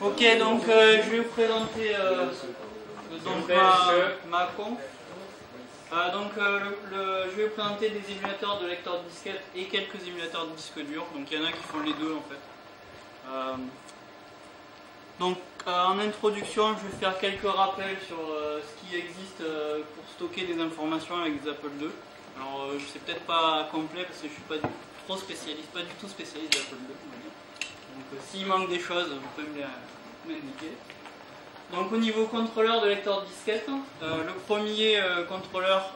Ok, donc je vais vous présenter donc ma conf. Je vais vous présenter des émulateurs de lecteurs de disquettes et quelques émulateurs de disques durs. Donc il y en a qui font les deux en fait. En introduction, je vais faire quelques rappels sur ce qui existe pour stocker des informations avec des Apple II. Alors je ne sais peut-être pas complet parce que je ne suis pas du tout spécialiste d'Apple II. Donc s'il manque des choses, vous pouvez me l'indiquer. Donc au niveau contrôleur de lecteur de disquette, le premier contrôleur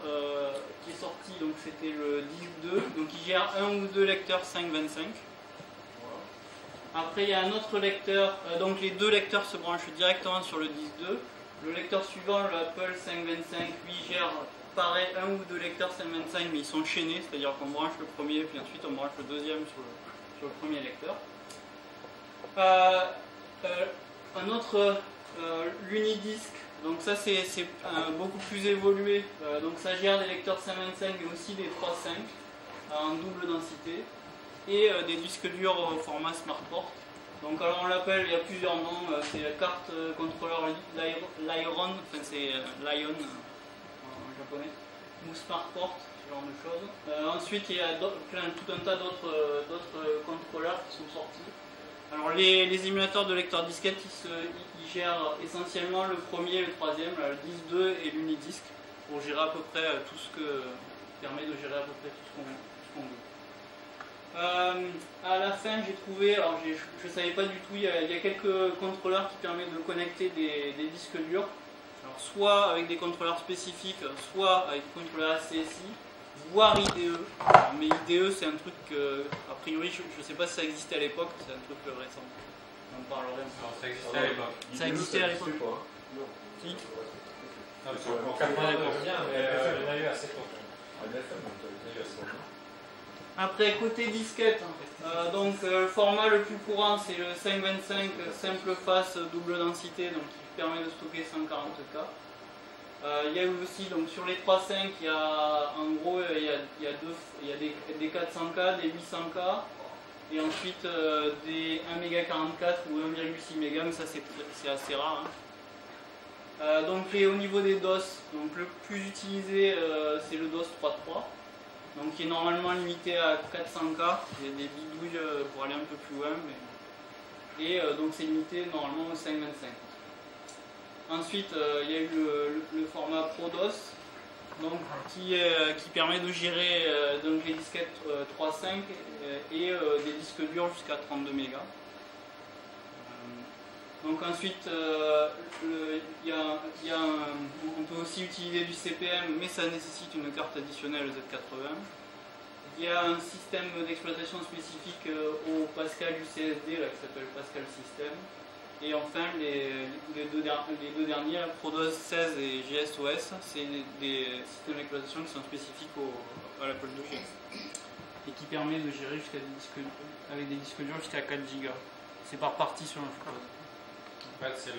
qui est sorti, donc c'était le disque 2, donc il gère un ou deux lecteurs 525. Après il y a un autre lecteur, donc les deux lecteurs se branchent directement sur le disque 2. Le lecteur suivant, le Apple 525, lui gère pareil un ou deux lecteurs 525, mais ils sont chaînés, c'est-à-dire qu'on branche le premier, puis ensuite on branche le deuxième sur le premier lecteur. Un autre, l'Unidisc, donc ça c'est beaucoup plus évolué, donc ça gère des lecteurs 525 mais aussi des 3.5 en double densité et des disques durs au format SmartPort. Donc alors on l'appelle, il y a plusieurs noms, c'est la carte contrôleur Lyron, enfin c'est Lion en japonais, ou SmartPort, ce genre de choses. Ensuite il y a tout un tas d'autres contrôleurs qui sont sortis. Alors les émulateurs de lecteurs disquettes, ils gèrent essentiellement le premier et le troisième, le disque 2 et l'Unidisc, pour gérer à peu près tout ce que permet de gérer à peu près tout ce qu'on veut. À la fin, j'ai trouvé, alors je ne savais pas du tout, il y a quelques contrôleurs qui permettent de connecter des disques durs, alors soit avec des contrôleurs spécifiques, soit avec des contrôleurs ACSI, voire IDE. Mais IDE, c'est un truc que, a priori, je ne sais pas si ça existait à l'époque, c'est un truc récent. On en parlerait. Non, ça existait à l'époque. Ça existait à l'époque. Si. Non, en 80, bien, mais il y en a eu assez tôt. Après, côté disquette, le format le plus courant, c'est le 525 simple face double densité, donc qui permet de stocker 140K. Il y a aussi, donc sur les 3.5, il y a en gros il y a des 400K, des 800K, et ensuite des 1,44 ou 1,6 mégas, mais ça c'est assez rare. Hein. Au niveau des DOS, donc le plus utilisé c'est le DOS 3.3, donc qui est normalement limité à 400K. Il y a des bidouilles pour aller un peu plus loin, et donc c'est limité normalement au 525. Ensuite, il y a eu le format ProDOS, donc, qui permet de gérer donc les disquettes 3.5 et des disques durs jusqu'à 32 mégas. Donc ensuite, on peut aussi utiliser du CPM, mais ça nécessite une carte additionnelle Z80. Il y a un système d'exploitation spécifique au Pascal UCSD là, qui s'appelle Pascal System. Et enfin, les deux derniers, ProDOS 16 et GSOS, c'est des systèmes d'exploitation qui sont spécifiques à l'Apple II et qui permet de gérer avec des disques durs jusqu'à 4 Go. C'est par partie sur un flux. En fait, ça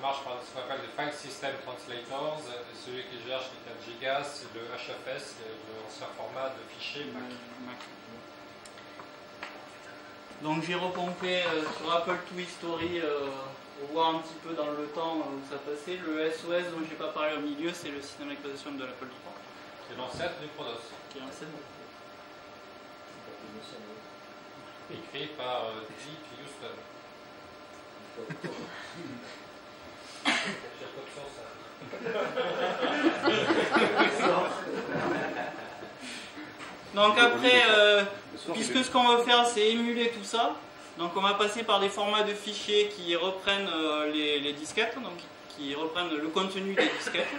marche par ce qu'on appelle les File System Translators. Celui qui gère les 4 Go, c'est le HFS, l'ancien format de fichier Mac. Donc j'ai repompé sur Apple II History pour voir un petit peu dans le temps où ça passait. Le SOS dont j'ai pas parlé au milieu, c'est le système d'exploitation de l'Apple III. C'est l'ancêtre du ProDOS. Qui est l'ancêtre du Écrit par Dick Houston. Donc après, puisque ce qu'on veut faire c'est émuler tout ça, donc on va passer par des formats de fichiers qui reprennent les disquettes, donc qui reprennent le contenu des disquettes.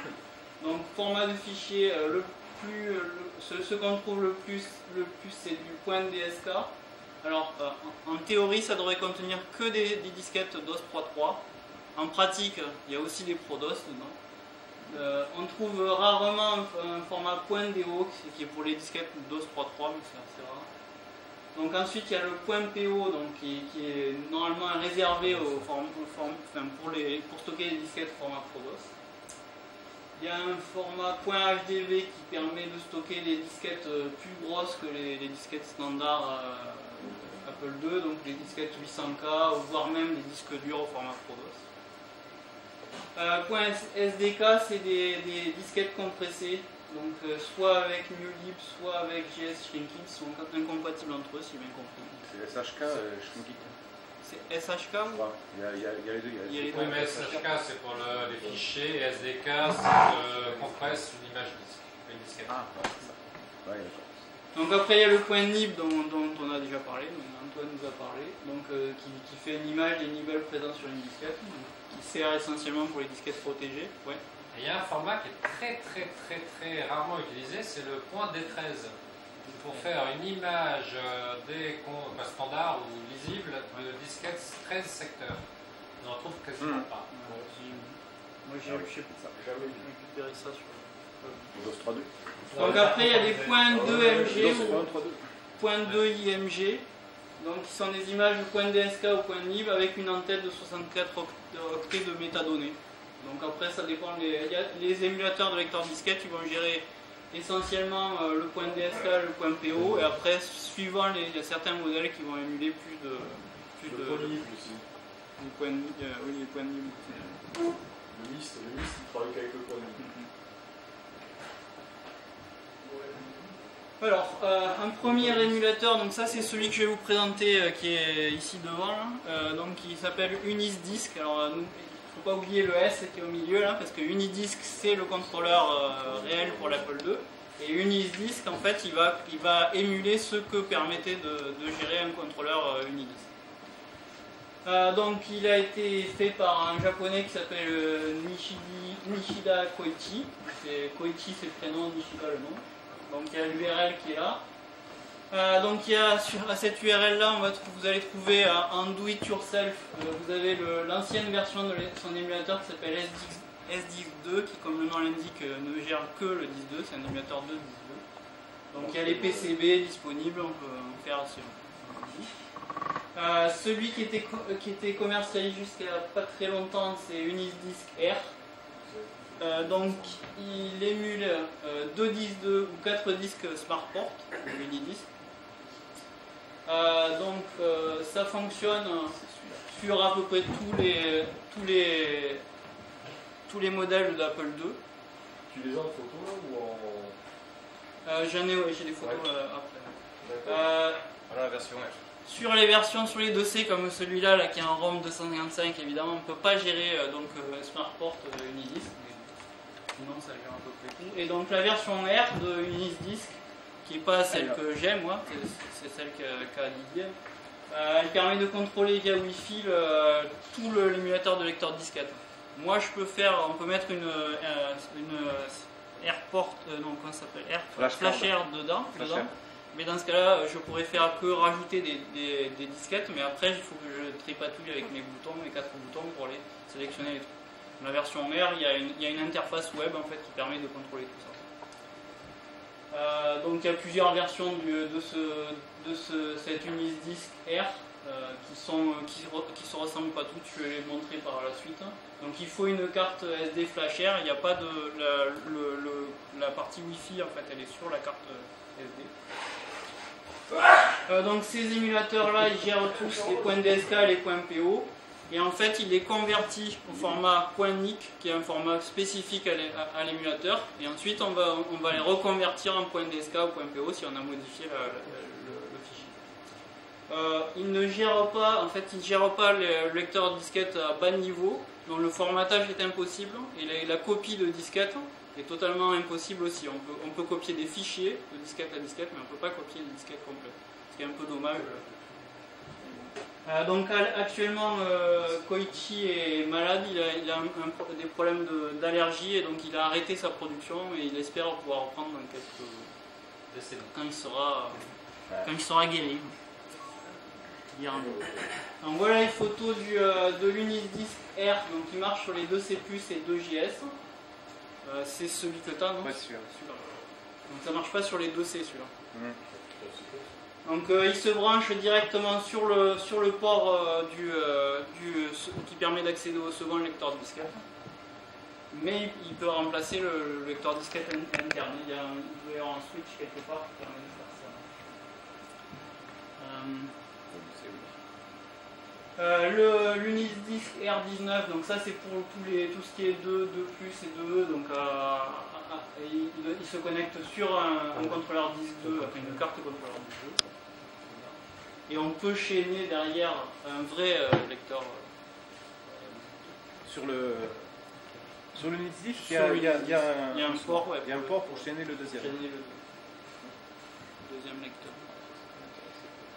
Donc format de fichier, ce qu'on trouve le plus c'est du .dsk. Alors en théorie ça devrait contenir que des disquettes DOS 3.3. En pratique il y a aussi des ProDOS dedans. On trouve rarement un format .do qui est pour les disquettes DOS 3.3, mais c'est assez rare. Donc ensuite il y a le .po donc, qui est normalement réservé pour stocker les disquettes format ProDOS. Il y a un format .hdv qui permet de stocker des disquettes plus grosses que les disquettes standards Apple Apple II, donc les disquettes 800K, voire même les disques durs au format ProDOS. Point SDK, c'est des disquettes compressées, donc soit avec MuLib, soit avec JS Shrinkit, sont incompatibles entre eux, si bien compris. C'est SHK, Shrinkit. C'est SHK ou... Il y a les deux. Oui, mais SHK c'est pour les fichiers, et SDK c'est compresse une image disque, une disquette. Ah, c'est ça. Ouais, d'accord. Donc après il y a le point nib dont on a déjà parlé, donc Antoine nous a parlé, donc, qui fait une image des nibbles présents sur une disquette, qui sert essentiellement pour les disquettes protégées. Ouais. Et il y a un format qui est très rarement utilisé, c'est le point D13. Pour faire une image standard ou lisible de disquettes 13 secteurs. On n'en trouve quasiment pas. Moi j'ai récupéré ça sur DOS 3.2. Donc après il y a des points 2MG ou points 2 IMG, donc qui sont des images de point DSK ou point NIB avec une entête de 64 octets de métadonnées. Donc après ça dépend, les émulateurs de lecteurs disquettes ils vont gérer essentiellement le point DSK, le point PO, et après suivant il y a certains modèles qui vont émuler plus de NIB aussi. Les points NIB, oui, les points NIB. Le MIST, il travaille qu'avec le point NIB. Alors, un premier émulateur, donc ça c'est celui que je vais vous présenter qui est ici devant, là. Donc il s'appelle Unisdisk. Alors il ne faut pas oublier le S qui est au milieu là, parce que Unidisc c'est le contrôleur réel pour l'Apple II, et Unisdisk en fait il va émuler ce que permettait de gérer un contrôleur Unidisc. Donc il a été fait par un japonais qui s'appelle Nishida Koichi. Koichi c'est le prénom, Nishida le nom. Donc il y a l'URL qui est là. Donc il y a à cette URL là, vous allez trouver un do it yourself. Vous avez l'ancienne version de son émulateur qui s'appelle SDISC2, qui comme le nom l'indique ne gère que le DISC2, c'est un émulateur de DISC2. Donc il y a les PCB disponibles, on peut en faire si on veut. Celui qui était commercialisé jusqu'à pas très longtemps, c'est Unisdisk R. Donc il émule 2 disques 2 ou 4 disques SmartPort, ou Unidisc. Donc ça fonctionne sur à peu près tous les modèles d'Apple II. Tu les as en photo là ou en... J'ai des photos après. Voilà la version R. Sur les versions sur les dossiers comme celui-là là, qui est en ROM 255, évidemment on ne peut pas gérer SmartPort Unidisc. Sinon ça gère à peu près tout. Et donc la version R de Unisdisk, qui n'est pas celle que j'ai moi, c'est celle qu'a Didier, elle permet de contrôler via Wi-Fi tout l'émulateur de lecteur disquette. Moi on peut mettre une AirPort, non comment ça s'appelle, FlashAir dedans. Mais dans ce cas-là, je pourrais faire que rajouter des disquettes, mais après il faut que je tripatouille avec mes 4 boutons pour les sélectionner les trucs. Dans la version R, il y a une interface web en fait qui permet de contrôler tout ça. Donc il y a plusieurs versions de cet Unisdisk R qui se ressemblent pas toutes, je vais les montrer par la suite. Donc il faut une carte SD FlashAir, il n'y a pas de la partie Wi-Fi en fait, elle est sur la carte SD. Donc ces émulateurs là ils gèrent tous les points DSK et les points PO. Et en fait, il est converti au format .NIC, qui est un format spécifique à l'émulateur. Et ensuite, on va les reconvertir en .DSK ou .PO si on a modifié le fichier. Il ne gère pas, il gère pas le lecteur disquette à bas niveau, donc le formatage est impossible. Et la copie de disquette est totalement impossible aussi. On peut copier des fichiers de disquette à disquette, mais on ne peut pas copier des disquettes complètes. Ce qui est un peu dommage. Donc actuellement Koichi est malade, il a des problèmes d'allergie et donc il a arrêté sa production et il espère pouvoir reprendre dans quelques décennies quand il sera guéri. Donc voilà les photos de l'Unisdisk R, donc il marche sur les 2 C+ et 2 JS. C'est celui que tu as, non? Ouais, celui-là. Donc ça marche pas sur les 2 C celui-là. Donc il se branche directement sur le port qui permet d'accéder au second lecteur disquette. Mais il peut remplacer le lecteur disquette interne. Il doit y avoir un switch quelque part qui permet de faire ça. L'Unisdisc R19, donc ça c'est pour tout ce qui est 2, 2+, et 2E, donc il se connecte sur un contrôleur disque 2, enfin une carte contrôleur disque 2. Et on peut chaîner derrière un vrai lecteur. Sur le Unisdisc, il y Sur a un port, ouais, il y a un port pour chaîner le deuxième. chaîner le deuxième lecteur.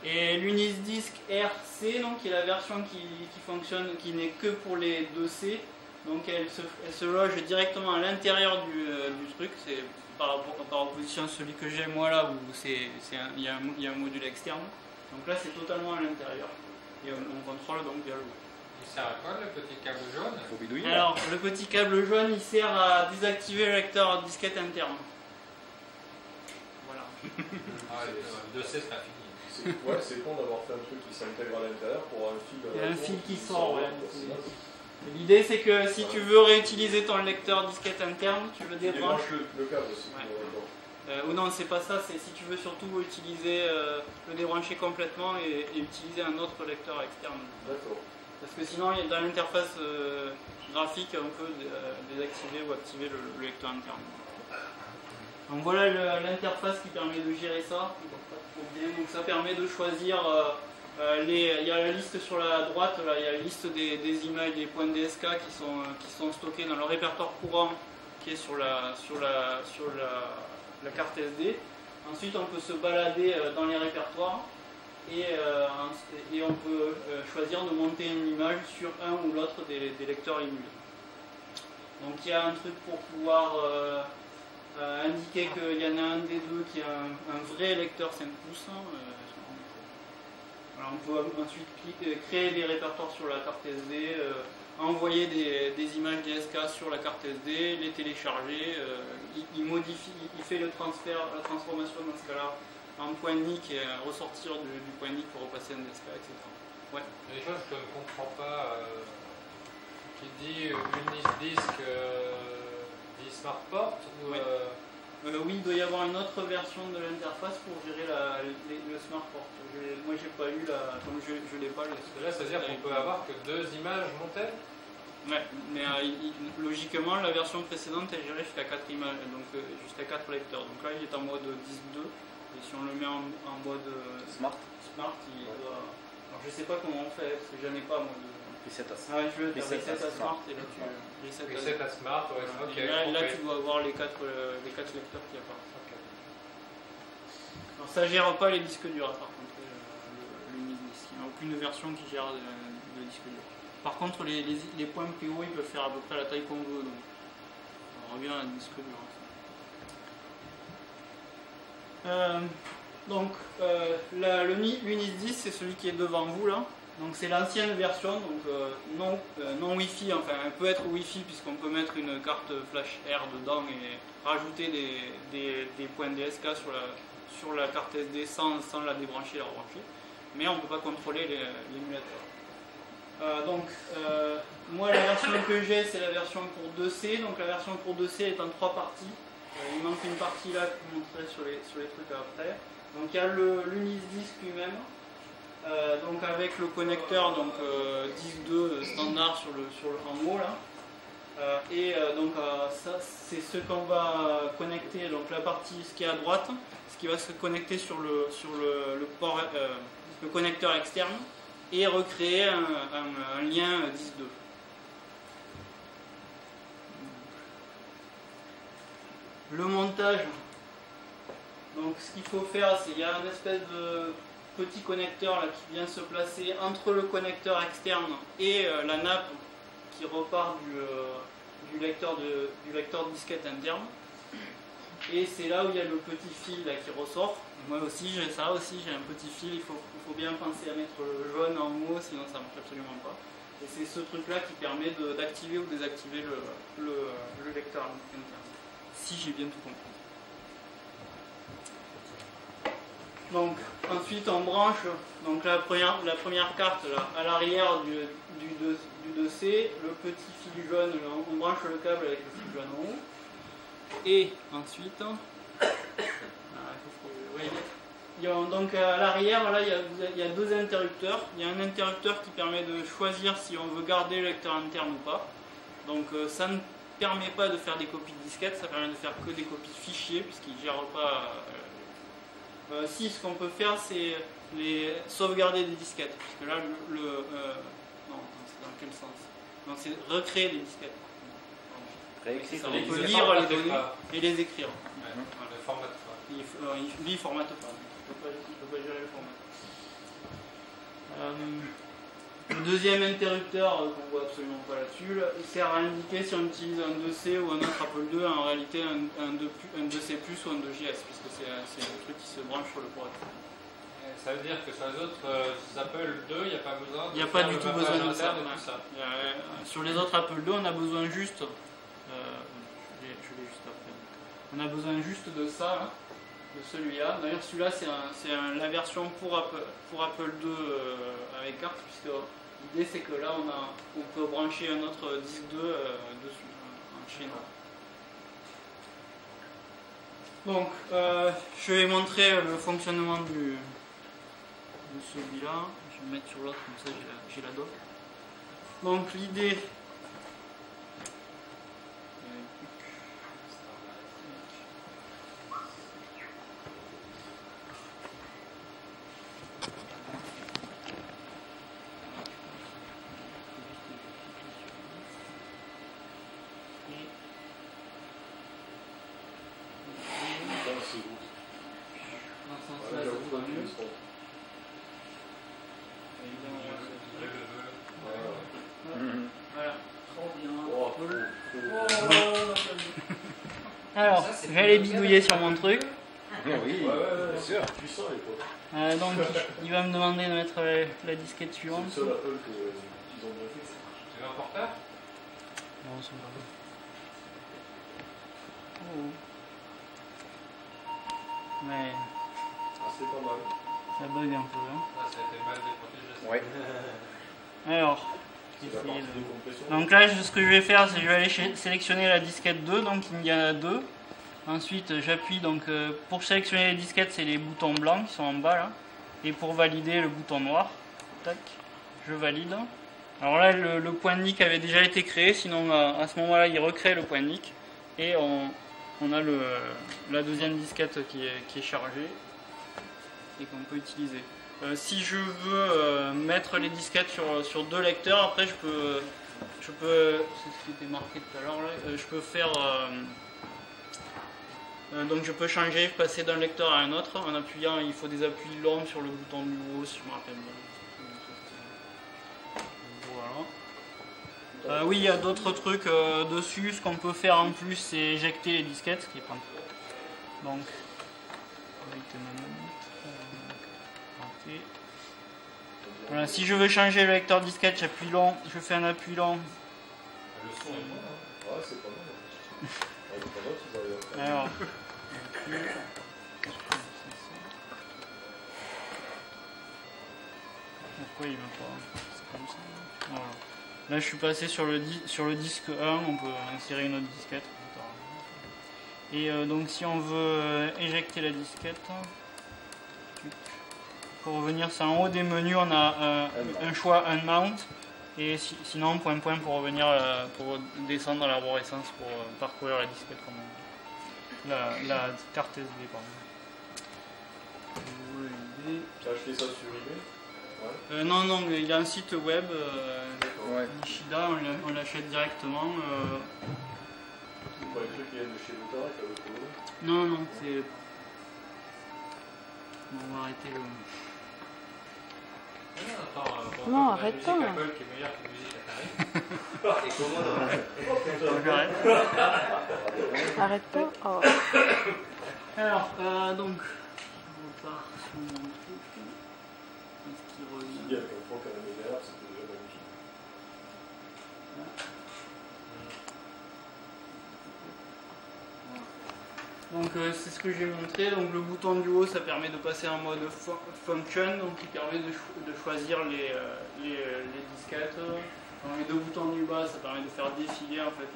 Et l'Unisdisc RC, donc, qui est la version qui fonctionne, qui n'est que pour les 2C. Donc elle se loge directement à l'intérieur du truc. C'est par opposition à celui que j'ai moi là, où il y a un module externe. Donc là c'est totalement à l'intérieur. Et on contrôle donc via le web. Il sert à quoi le petit câble jaune? Il faut bidouiller. Alors le petit câble jaune il sert à désactiver le lecteur disquette interne. Voilà. Ah, le 2C sera fini. Ouais, c'est con d'avoir fait un truc qui s'intègre à l'intérieur pour un fil. Il y a un fil qui sort, ouais. L'idée c'est que si tu veux réutiliser ton lecteur disquette interne, tu le débranches. Le câble aussi. Ouais. Ou non, c'est pas ça, c'est si tu veux surtout utiliser, le débrancher complètement et utiliser un autre lecteur externe. D'accord. Parce que sinon, dans l'interface graphique, on peut désactiver ou activer le lecteur interne. Donc voilà l'interface qui permet de gérer ça. Donc ça permet de choisir, il y a la liste sur la droite, là, il y a la liste des images, des points DSK qui sont stockés dans le répertoire courant qui est sur la carte SD. Ensuite on peut se balader dans les répertoires et on peut choisir de monter une image sur un ou l'autre des lecteurs émulés. Donc il y a un truc pour pouvoir indiquer qu'il y en a un des deux qui a un vrai lecteur 5 pouces. Alors on peut ensuite créer des répertoires sur la carte SD, envoyer des images DSK sur la carte SD, les télécharger, il modifie, il fait la transformation dans ce cas-là en point NIC et ressortir du point NIC pour repasser un DSK, etc. Ouais. Il y a des choses que je ne comprends pas. Qui dit Unisdisc dit SmartPort ou Ouais. Oui, il doit y avoir une autre version de l'interface pour gérer le SmartPort. Moi, j'ai pas eu comme je l'ai pas. Parce que là, ça veut dire qu'on peut avoir que 2 images montées. Ouais, mais logiquement, la version précédente, elle gérait jusqu'à 4 images, donc jusqu'à 4 lecteurs. Donc là, il est en mode disque 2, et si on le met en mode Smart, il doit... Alors, je sais pas comment on fait, parce que j'en ai pas, moi. Reset à Ah ouais, tu veux faire Reset reset à à Smart, et là, tu Reset à Smart, ouais, ok. et là, tu dois avoir les 4 lecteurs qui apparaissent. Okay. Alors, ça gère pas les disques durs, par contre, l'Unisdisc. Il n'y a aucune version qui gère de disques durs. Par contre, les points PO, ils peuvent faire à peu près la taille qu'on veut, donc on revient à un disque dur. L'Unisdisc, c'est celui qui est devant vous là. Donc c'est l'ancienne version, donc non Wi-Fi, enfin elle peut être Wi-Fi puisqu'on peut mettre une carte flash R dedans et rajouter des points DSK sur la carte SD sans la débrancher et la rebrancher. Mais on ne peut pas contrôler l'émulateur. Moi la version que j'ai c'est la version pour 2C, donc la version pour 2C est en 3 parties. Il manque une partie là que je vous montrerai sur les trucs après. Donc il y a l'Unisdisc lui-même. Donc avec le connecteur disque 2 standard en haut là. Ça c'est ce qu'on va connecter, donc la partie ce qui est à droite, ce qui va se connecter sur le connecteur externe et recréer un lien disque 2. Le montage, donc ce qu'il faut faire, c'est qu'il y a une espèce de petit connecteur là, qui vient se placer entre le connecteur externe et la nappe qui repart du lecteur disquette interne. Et c'est là où il y a le petit fil là, qui ressort. Moi aussi j'ai ça aussi, j'ai un petit fil, il faut bien penser à mettre le jaune en haut, sinon ça ne marche absolument pas. Et c'est ce truc là qui permet d'activer ou désactiver le lecteur interne. Si j'ai bien tout compris. Donc ensuite on branche donc la première carte là, à l'arrière du 2C, le petit fil jaune, là, on branche le câble avec le fil jaune en haut. Et ensuite, Donc à l'arrière, là, il y a deux interrupteurs. Il y a un interrupteur qui permet de choisir si on veut garder le lecteur interne ou pas. Donc ça ne permet pas de faire des copies de disquettes, ça permet de faire que des copies de fichiers, puisqu'il ne gère pas... si, ce qu'on peut faire, c'est les sauvegarder des disquettes. Puisque là, non, c'est dans quel sens? Non, c'est recréer des disquettes. Réécrire. On peut lire les données et les écrire. Le format. Lui, il formate pas. Il ne peut pas gérer le format. Le deuxième interrupteur qu'on voit absolument pas là-dessus, il sert à indiquer si on utilise un 2C ou un autre Apple II, en réalité un 2C+, ou un 2JS, puisque c'est un truc qui se branche sur le port. Ça veut dire que sur les autres Apple II, il n'y a pas besoin de Il n'y a pas faire du le tout mappage besoin de ça. interne et tout ça. Sur les autres Apple II, on a besoin juste... je l'ai juste après. On a besoin juste de ça, là, de celui-là. D'ailleurs, celui-là, c'est la version pour Apple II avec carte, puisque l'idée, c'est que là, on peut brancher un autre disque 2 dessus, un chaînon. Donc, je vais montrer le fonctionnement de celui-là. Je vais me mettre sur l'autre, comme ça j'ai la doc. Donc, l'idée... Alors, je vais aller bidouiller sur mon truc. Oui, bien sûr. Puissant les potes. Donc, il va me demander de mettre la disquette suivante. C'est le seul Apple qu'ils ont bien fait. Tu veux un porteur? Non, c'est pas bon. Ouais, Ah, c'est pas mal. ça bug un peu. Hein. Ça a été mal déprotégé. Ouais. Alors, C'est la partie de compression. donc là, ce que je vais faire, c'est que je vais aller sélectionner la disquette 2, donc il y en a deux. Ensuite, j'appuie, donc pour sélectionner les disquettes, c'est les boutons blancs qui sont en bas là. Et pour valider, le bouton noir. Tac, je valide. Alors là, le point de NIC avait déjà été créé, sinon à ce moment-là, il recrée le point de NIC. Et on a la deuxième disquette qui est chargée et qu'on peut utiliser. Si je veux mettre les disquettes sur deux lecteurs, après je peux c'est ce qui était marqué tout à l'heure là, je peux faire donc je peux changer, passer d'un lecteur à un autre en appuyant, il faut des appuis longs sur le bouton du haut si je me rappelle bien. Voilà. Oui, il y a d'autres trucs dessus. Ce qu'on peut faire en plus, c'est éjecter les disquettes, ce qui est pas... Donc, voilà, si je veux changer le lecteur disquette, j'appuie long, je fais un appui long. Le son est bon, hein. Ouais, c'est pas mal. Ouais, c'est pas mal, tu vas aller Alors, pourquoi il veut pas? C'est comme ça. Voilà. Là, je suis passé sur le disque 1, on peut insérer une autre disquette. Et donc, si on veut éjecter la disquette, pour revenir, c'est en haut des menus, on a un choix Unmount, et sinon, point pour revenir, pour descendre dans l'arborescence, pour parcourir la disquette, comme la carte SD, pardon. Tu as acheté ça sur eBay? Ouais. Non, mais il y a un site web, Ouais. Nishida, on l'achète directement. C'est pas les trucs qui viennent de chez Lutara qui avaient trouvé? Non, c'est... Bon, on va arrêter le... Non, arrête pas. Apple qui est meilleur que la musique Atari. Arrête pas. Oh. Alors, donc, on repart sur mon truc. Est-ce qu'il revient? Il y a comme fois qu'à la médaille, c'était déjà magnifique. Donc c'est ce que j'ai montré, donc le bouton du haut ça permet de passer en mode function, donc qui permet de choisir les disquettes. Dans les deux boutons du bas ça permet de faire défiler en fait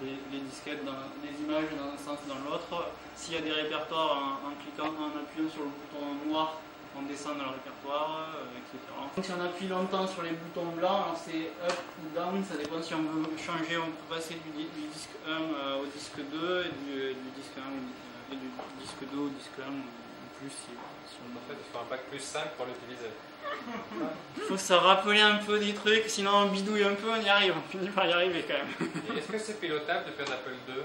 les disquettes, les images dans un sens et dans l'autre. S'il y a des répertoires en appuyant appuyant sur le bouton noir, on descend dans le répertoire, etc. Donc, si on appuie longtemps sur les boutons blancs, alors c'est up ou down, ça dépend si on veut changer, on peut passer du disque 1 au disque 2 et du disque 1 et du disque 2 au disque 1 ou plus si on... En fait, il faut un bac plus 5 pour l'utiliser. Il faut se rappeler un peu des trucs, sinon on bidouille un peu, on y arrive, on finit par y arriver quand même. Et est-ce que c'est pilotable depuis un Apple II?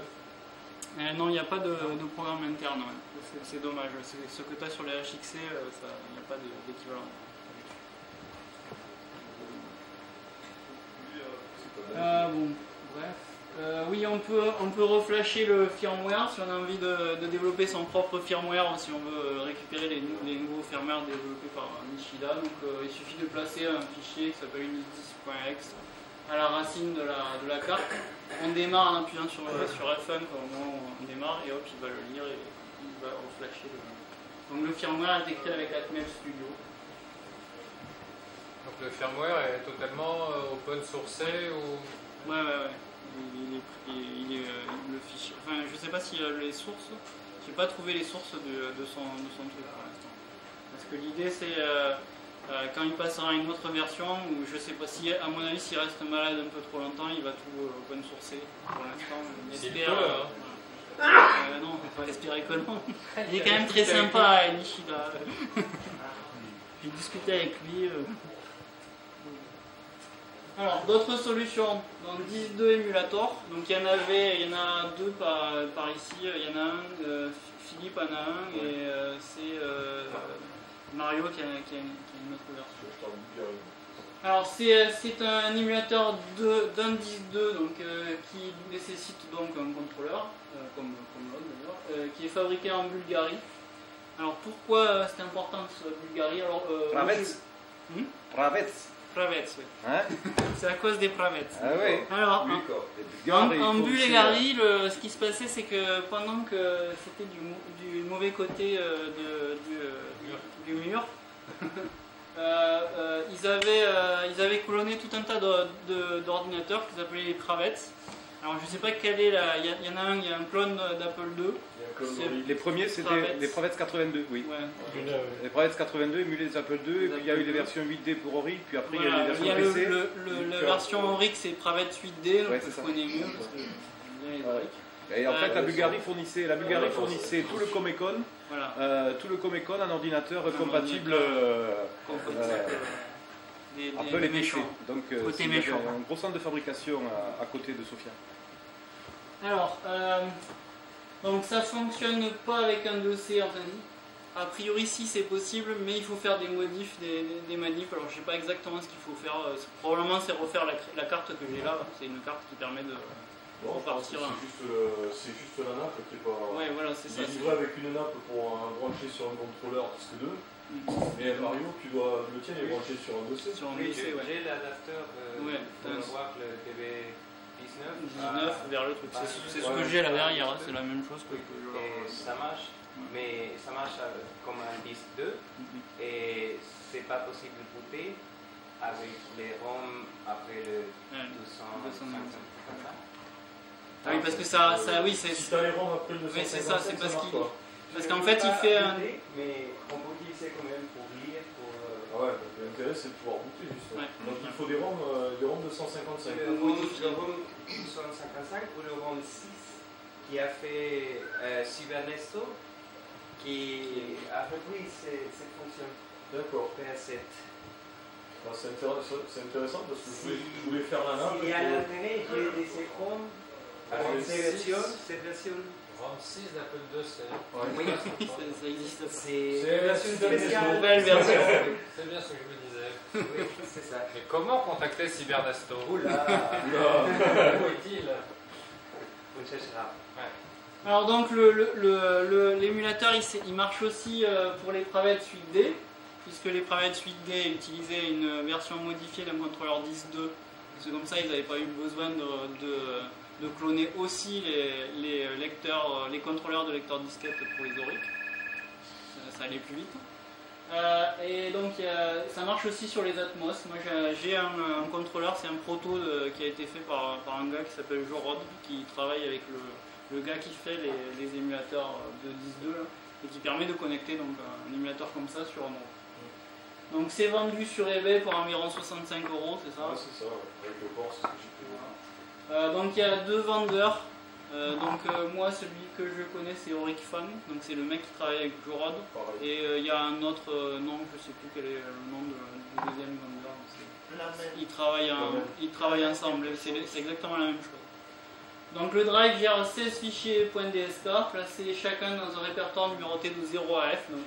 Non, il n'y a pas de programme interne, ouais. C'est dommage. Ce que tu as sur les HXC, il n'y a pas d'équivalent. Bon, bref. Oui, on peut reflasher le firmware si on a envie de développer son propre firmware ou si on veut récupérer les nouveaux firmware développés par Nishida. Donc il suffit de placer un fichier qui s'appelle unidisc.exe à la racine de la carte. On démarre en appuyant sur F1 au moment où on démarre et hop, il va le lire et il va reflasher Donc le firmware est écrit avec Atmel Studio. Donc le firmware est totalement open sourcé ou... Ouais. Il est le fichier. Enfin, je sais pas s'il a les sources. J'ai pas trouvé les sources de son truc pour l'instant. Parce que l'idée c'est quand il passera à une autre version, ou je sais pas si, à mon avis, s'il reste malade un peu trop longtemps, il va tout open sourcer. Pour l'instant, j'espère. Non, on peut pas espérer que non. Il est quand même très sympa, Nishida. J'ai discuté avec lui. Alors, d'autres solutions, donc 10.2 Emulator, donc il y en a deux par ici, il y en a un, Philippe en a un, et c'est Mario qui a une autre version. Alors c'est un émulateur d'un 10.2 donc, qui nécessite donc un contrôleur, comme l'autre d'ailleurs, qui est fabriqué en Bulgarie. Alors pourquoi c'est important que ce soit Bulgarie? Alors, Pravets, oui. Hein? C'est à cause des Pravets. Ah oui. Alors, en Bulgarie, ce qui se passait, c'est que pendant que c'était du mauvais côté du mur, ils avaient cloné tout un tas d'ordinateurs qu'ils appelaient les Pravets. Alors je ne sais pas quel est il y en a un, il y a un clone d'Apple II. Les premiers c'était les Pravets 82, oui. Ouais. Les Pravets 82 émulaient les Apple II, et puis il y a eu les versions 8D pour Ori, puis après il y a eu les versions PC. La version Ori c'est Pravets 8D, donc je connais mieux parce que j'aime bien les Ori. Et en fait la Bulgarie fournissait tout le Comecon, en ordinateur compatible Apple et PC. Donc c'est un gros centre de fabrication à côté de Sofia. Alors, donc ça fonctionne pas avec un dossier, enfin, a priori si c'est possible, mais il faut faire des modifs, des manifs. Alors je sais pas exactement ce qu'il faut faire, probablement c'est refaire la carte que j'ai là, c'est une carte qui permet de repartir. C'est juste la nappe qui est pas... Ouais, voilà, c'est ça. Il est livré avec une nappe pour brancher sur un contrôleur disque 2. Mais Mario, le tien est branché sur un dossier. Sur un dossier, ouais. J'ai l'adapteur pour avoir le DB19 vers le truc. C'est ce que j'ai là derrière, c'est la même chose que je... Et ça marche, mais ça marche comme un disque 2 et c'est pas possible de booter avec les ROM après le 255. Ah oui, parce que ça oui, c'est... Si t'as les ROM après le 255, oui, c'est ça, c'est parce qu'en fait il fait un... Mais on peut utiliser quand même pour lire, pour... Ah ouais, l'intérêt c'est de pouvoir booter justement. Ouais. Donc il faut des ROM 255. Le ROM 255 ou le ROM 6 qui a fait Cybernesto qui a repris cette fonction. D'accord. PS7. Ah, c'est intéressant parce que je voulais faire la nappe. Et à l'intérieur, j'ai des ROM avec cette version. ROM 6 d'Apple II, oui, ça existe. C'est une nouvelle version. C'est bien ce que je me disais. Oui, c'est ça. Mais comment contacter Cybernesto? Oula. Où est-il? On cherchera. Alors donc l'émulateur il marche aussi pour les Pravets 8D, puisque les Pravets 8D utilisaient une version modifiée d'un contrôleur 10.2. C'est comme ça ils n'avaient pas eu besoin de cloner aussi les lecteurs, les contrôleurs de lecteurs disquettes pour les Oric. Ça allait plus vite. Et donc ça marche aussi sur les Atmos. Moi j'ai un contrôleur, c'est un proto qui a été fait par un gars qui s'appelle Jorod, qui travaille avec le gars qui fait les émulateurs de 10.2. et qui permet de connecter donc, un émulateur comme ça sur un autre. Donc c'est vendu sur eBay pour environ 65 €, c'est ça? Ouais, c'est ça, avec le port, c'est ce que j'ai payé. Donc il y a deux vendeurs. Moi celui que je connais c'est Auric Fan, donc c'est le mec qui travaille avec Jorod. Et il y a un autre nom, je sais plus quel est le nom du deuxième vendeur. Ils travaillent ensemble, c'est exactement la même chose. Donc le drive gère 16 fichiers .dsk placés chacun dans un répertoire numéroté de 0 à F. Donc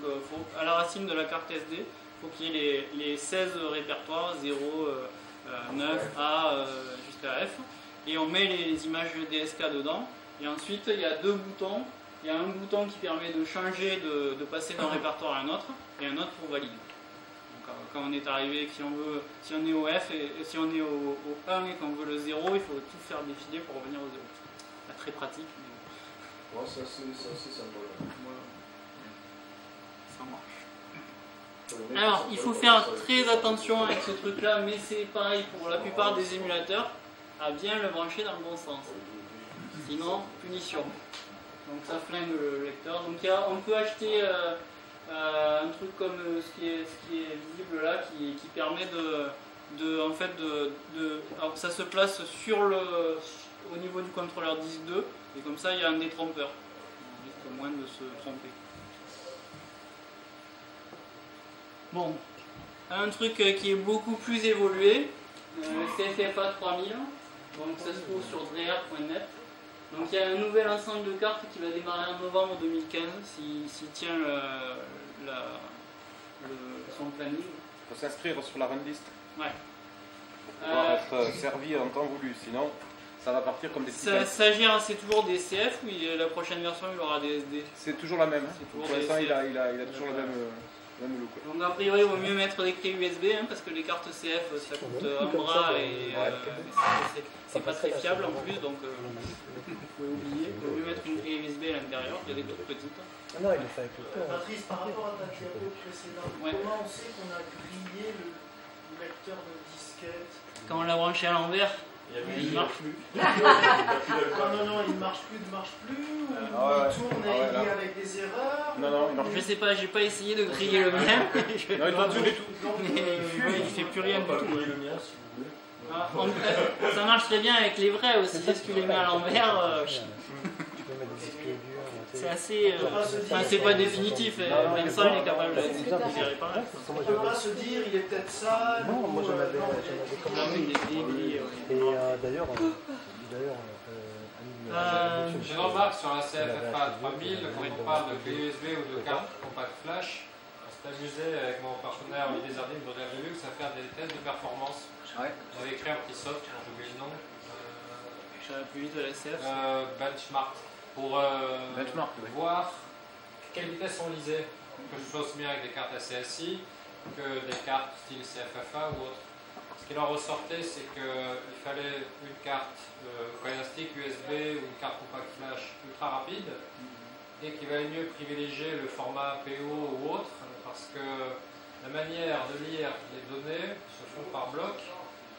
à la racine de la carte SD, il faut qu'il y ait les 16 répertoires 0, 9, A jusqu'à F. Et on met les images DSK dedans. Et ensuite, il y a deux boutons. Il y a un bouton qui permet de changer, de passer d'un répertoire à un autre, et un autre pour valider. Donc, quand on est arrivé, si on est au F, et si on est au 1 et qu'on veut le 0, il faut tout faire défiler pour revenir au 0. C'est très pratique. Mais... Ouais, c'est assez sympa. Voilà. Ça marche. Alors, il faut faire très attention avec ce truc-là, mais c'est pareil pour la plupart des émulateurs, à bien le brancher dans le bon sens. Sinon, punition. Donc ça flingue le lecteur. Donc on peut acheter un truc comme ce qui est visible là, qui permet alors ça se place au niveau du contrôleur disque 2, et comme ça il y a un détrompeur. On risque moins de se tromper. Bon, un truc qui est beaucoup plus évolué, le CFFA 3000, donc ça se trouve sur dreher.net. Donc il y a un nouvel ensemble de cartes qui va démarrer en novembre 2015, s'il tient son planning. Il faut s'inscrire sur la run list. Ouais. Pour pouvoir être servi en temps voulu, sinon ça va partir comme des petits ça gère, c'est toujours des CF, ou la prochaine version il aura des SD? C'est toujours la même. Toujours pour l'instant il a toujours le même look. Donc a priori il vaut mieux mettre des clés USB, parce que les cartes CF ça coûte un bras et c'est pas très fiable en plus, donc vous pouvez oublier. Il vaut mieux mettre une clé USB à l'intérieur, il y a des d'autres petites. Ah non, il est fait avec le port. Patrice, par rapport à ta diapo précédente, comment on sait qu'on a grillé le lecteur de disquette? Quand on l'a branché à l'envers, il ne marche plus. Non, il ne marche plus, il tourne et il est avec des erreurs. Non, je sais pas, j'ai pas essayé de griller le mien. Non, il va durer tout. Il fait plus rien du tout. Le mien, si vous voulez. Ça marche très bien avec les vrais aussi, si tu les mets à l'envers. C'est assez. C'est pas définitif. Vincent il est capable de gérer par là. On ne peut pas se dire, il est peut-être sale. Non, moi j'en avais commandé. Et d'ailleurs, je remarque sur la CFFA 3000, quand on parle de clé USB ou de carte compact flash, on s'est amusé avec mon partenaire Olivier Zardine pour Deluxe à faire des tests de performance. J'avais écrit un petit soft, j'ai oublié le nom. J'avais plus vite de la SF. Benchmark. Pour voir quelle vitesse on lisait, que je fasse bien avec des cartes ACSI que des cartes style CFFA ou autre. Ce qu'il en ressortait, c'est qu'il fallait une carte Coinastic USB ou une carte compact flash ultra rapide, et qu'il valait mieux privilégier le format PO ou autre, parce que la manière de lire les données se font par bloc,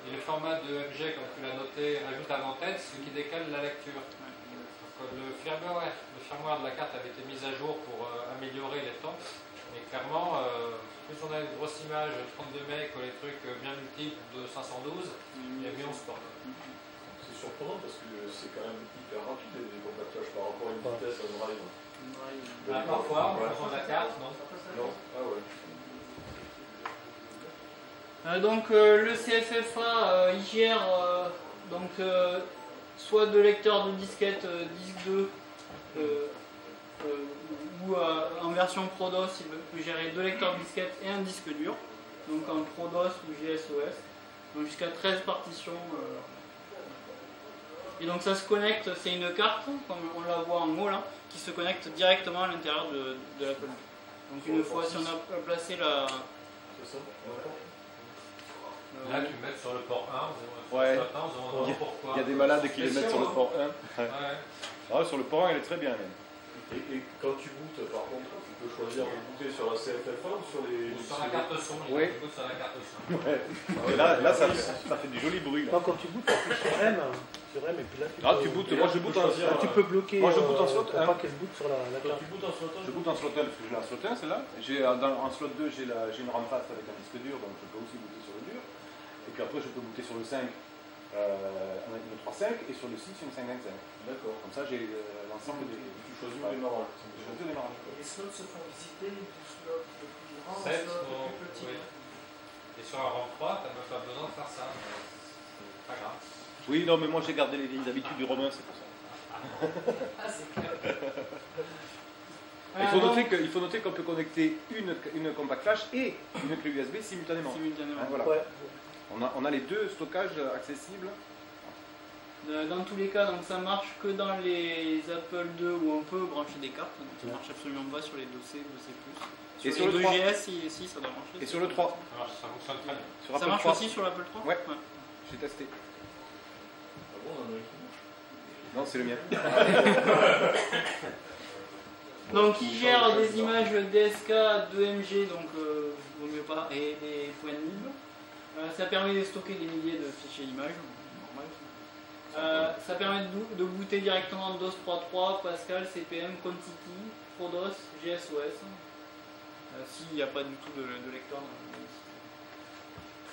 et le format de MG, comme tu l'as noté, ajoute un en-tête, ce qui décale la lecture. Le firmware de la carte avait été mis à jour pour améliorer les temps, mais clairement, plus on a une grosse image 32 mecs que les trucs bien multiples de 512, et mieux on se porte. C'est surprenant parce que c'est quand même hyper rapide les compactages par rapport à une vitesse à drive. Parfois, on prend la carte, non? Non. Ah ouais. Donc le CFFA il gère soit de lecteur de disquette disque 2 ou en version ProDOS il peut gérer deux lecteurs de disquette et un disque dur, donc en ProDOS ou GSOS, donc jusqu'à 13 partitions. Et donc ça se connecte, c'est une carte, comme on la voit en haut là, qui se connecte directement à l'intérieur de la colonne. Donc une fois, si on a placé la... C'est ça. Là, tu le mets sur le port 1, ouais. Pourquoi. Il y a des malades qui les mettent sur le port 1. Ouais. Sur le port 1, il est très bien. Même. Et quand tu bootes, par contre, tu peux choisir de booter sur la CFFA ou sur les... Sur la carte son, oui. Tu bootes sur la carte son. Ouais. Et là ça fait du joli bruit. Là. Quand tu bootes, tu affiches M. sur M et puis là tu bootes. Moi je boot en slot. Tu peux bloquer. Moi je boot en slot 1. Pas qu'elle boot sur la carte. Tu bootes en slot 1. Je boot en slot 1 parce que j'ai la slot 1 celle-là. En slot 2 j'ai une RAM face avec un disque dur, donc je peux aussi booter sur le dur. Et puis après je peux booter sur le 5 une 3.5 et sur le 6 une 5.5. D'accord. Comme ça j'ai l'ensemble des. Tu choisis le démarrage. Je choisis le démarrage. Et les slots se font visiter du slot le plus grand au 7, slot le plus petit. oui. Et sur un RAM 3, tu n'as même pas besoin de faire ça. C'est pas grave. Oui, non, mais moi j'ai gardé les vieilles habitudes du romain, c'est pour ça. Ah, c'est clair. Il faut noter qu'on peut connecter une compact flash et une clé USB simultanément. Voilà. Ouais. On a les deux stockages accessibles. Dans tous les cas, donc ça marche que dans les Apple II où on peut brancher des cartes. Donc ça marche absolument pas sur les 2C, 2C+. Et sur le 3 GS, si, ça doit marcher. Et sur le 3 Alors, ça fonctionne très bien. Sur ça marche 3. aussi sur l'Apple 3 Ouais. J'ai testé. Ah bon, on en a qui? Non, c'est le mien. Donc il gère des images DSK 2MG, donc vaut mieux pas, et des points lib. Ça permet de stocker des milliers de fichiers images, normal. Ça permet de booter directement DOS 3.3, Pascal, CPM, Contiki, Prodos, GSOS, s'il n'y a pas du tout de lecteur dans le site.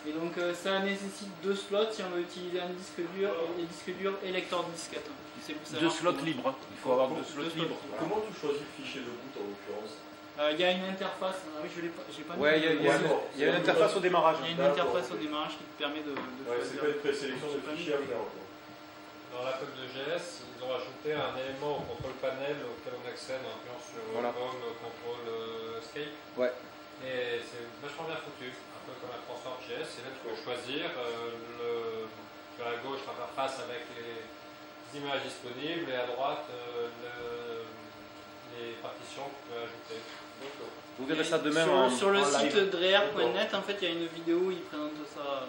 Et donc ça nécessite 2 slots si on veut utiliser un disque dur et lecteur disquette. 2 slots libres, il faut avoir 2 slots libres. Comment tu choisis le fichier de boot en l'occurrence? Il y a une interface, oui, j'ai pas ouais, il y a une interface au démarrage. Il y a une interface au démarrage qui te permet de ouais, c'est pas une présélection de fichiers à faire. Dans l'Apple de GS, ils ont ajouté un élément au contrôle panel auquel on accède en appuyant sur Home, contrôle Escape. Ouais. Et c'est vachement bien foutu, un peu comme un transform GS. Et là, tu peux choisir sur la gauche l'interface avec les images disponibles et à droite les partitions que tu peux ajouter. Vous verrez ça demain sur le site dreher.net. En fait, il y a une vidéo où il présente ça.